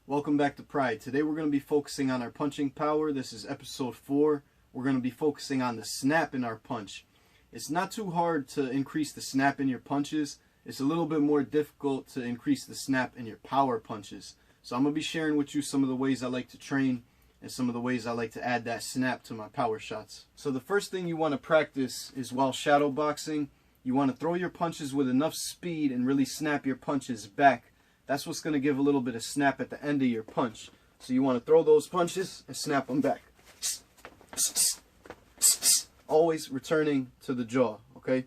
Welcome back to Pride. Today we're going to be focusing on our punching power. This is episode 4. We're going to be focusing on the snap in our punch. It's not too hard to increase the snap in your punches. It's a little bit more difficult to increase the snap in your power punches. So I'm going to be sharing with you some of the ways I like to train and some of the ways I like to add that snap to my power shots. So the first thing you want to practice is while shadow boxing, you want to throw your punches with enough speed and really snap your punches back. That's what's going to give a little bit of snap at the end of your punch. So you want to throw those punches and snap them back. Always returning to the jaw, okay?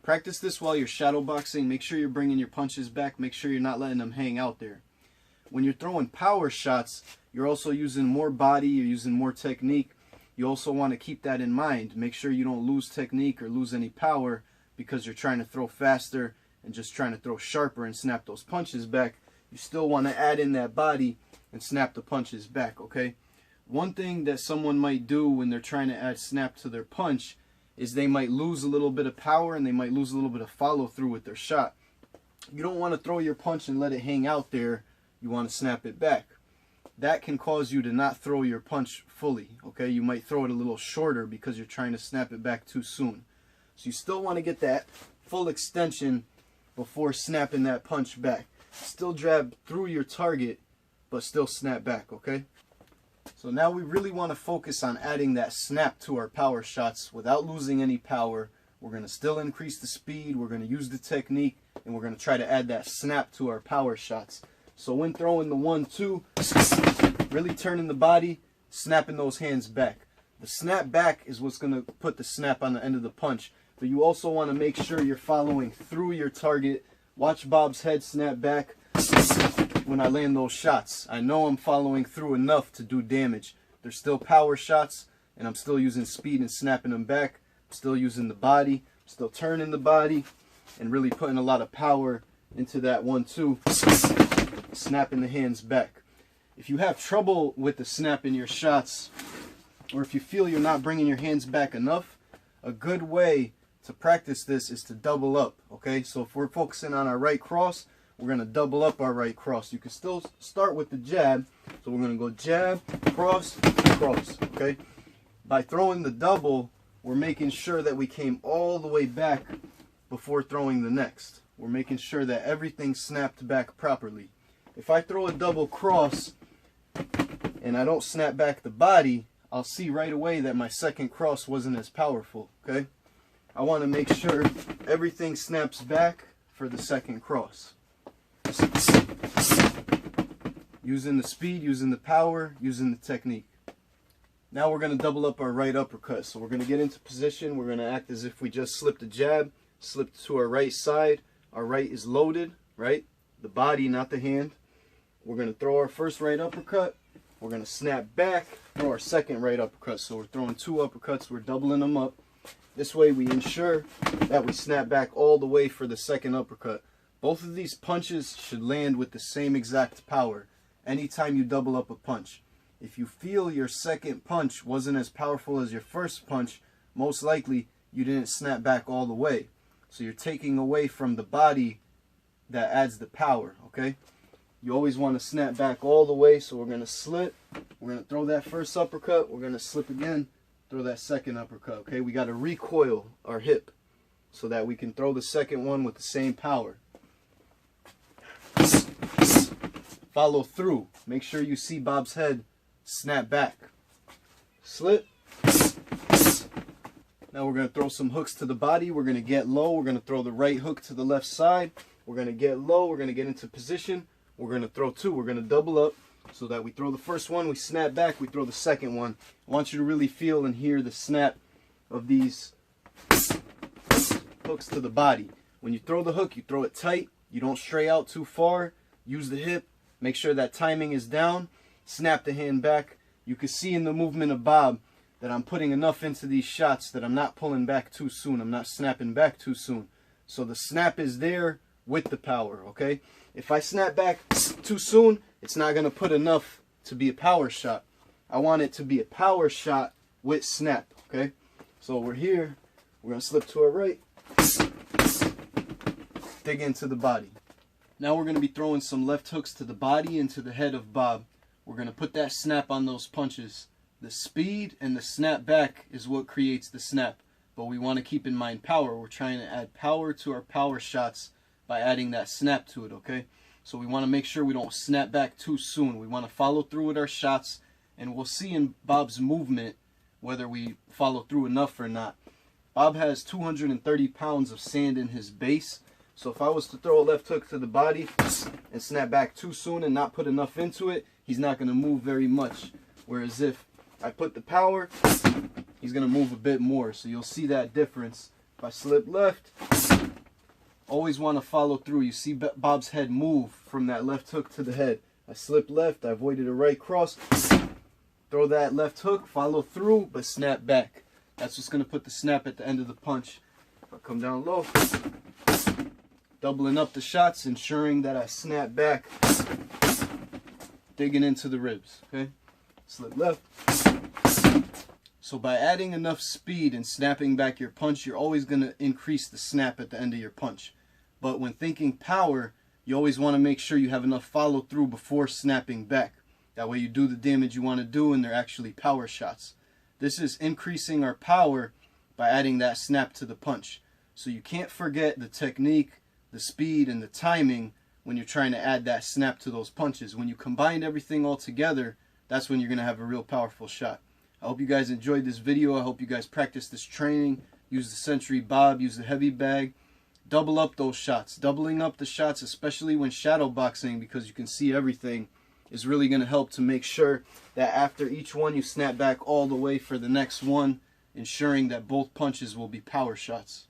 Practice this while you're shadow boxing. Make sure you're bringing your punches back. Make sure you're not letting them hang out there. When you're throwing power shots, you're also using more body. You're using more technique. You also want to keep that in mind. Make sure you don't lose technique or lose any power because you're trying to throw faster and just trying to throw sharper and snap those punches back. You still want to add in that body and snap the punches back, okay? One thing that someone might do when they're trying to add snap to their punch is they might lose a little bit of power and they might lose a little bit of follow through with their shot. You don't want to throw your punch and let it hang out there. You want to snap it back. That can cause you to not throw your punch fully, okay? You might throw it a little shorter because you're trying to snap it back too soon. So you still want to get that full extension before snapping that punch back. Still jab through your target, but still snap back, okay? So now we really want to focus on adding that snap to our power shots without losing any power. We're going to still increase the speed, we're going to use the technique, and we're going to try to add that snap to our power shots. So when throwing the 1-2, really turning the body, snapping those hands back. The snap back is what's going to put the snap on the end of the punch. But you also want to make sure you're following through your target. Watch Bob's head snap back when I land those shots. I know I'm following through enough to do damage. They're still power shots, and I'm still using speed and snapping them back. I'm still using the body, still turning the body, and really putting a lot of power into that 1-2, snapping the hands back. If you have trouble with the snap in your shots, or if you feel you're not bringing your hands back enough, a good way to practice this is to double up, okay? So if we're focusing on our right cross, we're going to double up our right cross. You can still start with the jab. So we're going to go jab, cross, cross, okay? By throwing the double, we're making sure that we came all the way back before throwing the next. We're making sure that everything snapped back properly. If I throw a double cross and I don't snap back the body, I'll see right away that my second cross wasn't as powerful, okay? I want to make sure everything snaps back for the second cross. Using the speed, using the power, using the technique. Now we're going to double up our right uppercut. So we're going to get into position. We're going to act as if we just slipped a jab, slipped to our right side. Our right is loaded, right? The body, not the hand. We're going to throw our first right uppercut. We're going to snap back, throw our second right uppercut. So we're throwing 2 uppercuts. We're doubling them up. This way we ensure that we snap back all the way for the second uppercut. Both of these punches should land with the same exact power anytime you double up a punch. If you feel your second punch wasn't as powerful as your first punch, most likely you didn't snap back all the way. So you're taking away from the body that adds the power, okay? You always want to snap back all the way, so we're going to slip. We're going to throw that first uppercut. We're going to slip again. Throw that second uppercut, okay? We got to recoil our hip so that we can throw the second one with the same power. Follow through. Make sure you see Bob's head snap back. Slip. Now we're going to throw some hooks to the body. We're going to get low. We're going to throw the right hook to the left side. We're going to get low. We're going to get into position. We're going to throw 2. We're going to double up. So that we throw the first one, we snap back, we throw the second one. I want you to really feel and hear the snap of these hooks to the body. When you throw the hook, you throw it tight. You don't stray out too far. Use the hip. Make sure that timing is down. Snap the hand back. You can see in the movement of Bob that I'm putting enough into these shots that I'm not pulling back too soon. I'm not snapping back too soon. So the snap is there with the power, okay? If I snap back too soon, it's not going to put enough to be a power shot. I want it to be a power shot with snap, okay? So we're here. We're going to slip to our right. Dig into the body. Now we're going to be throwing some left hooks to the body and to the head of Bob. We're going to put that snap on those punches. The speed and the snap back is what creates the snap. But we want to keep in mind power. We're trying to add power to our power shots by adding that snap to it, okay? So we want to make sure we don't snap back too soon. We want to follow through with our shots, and we'll see in Bob's movement whether we follow through enough or not. Bob has 230 pounds of sand in his base. So if I was to throw a left hook to the body and snap back too soon and not put enough into it, he's not going to move very much. Whereas if I put the power, he's going to move a bit more. So you'll see that difference. If I slip left, always want to follow through. You see Bob's head move from that left hook to the head. I slip left, I avoided a right cross. Throw that left hook, follow through, but snap back. That's what's going to put the snap at the end of the punch. If I come down low, doubling up the shots, ensuring that I snap back, digging into the ribs, okay? Slip left. So by adding enough speed and snapping back your punch, you're always going to increase the snap at the end of your punch. But when thinking power, you always want to make sure you have enough follow through before snapping back. That way you do the damage you want to do and they're actually power shots. This is increasing our power by adding that snap to the punch. So you can't forget the technique, the speed, and the timing when you're trying to add that snap to those punches. When you combine everything all together, that's when you're going to have a real powerful shot. I hope you guys enjoyed this video. I hope you guys practice this training. Use the Century Bob, use the heavy bag. Double up those shots. Doubling up the shots, especially when shadow boxing, because you can see everything, is really going to help to make sure that after each one you snap back all the way for the next one, ensuring that both punches will be power shots.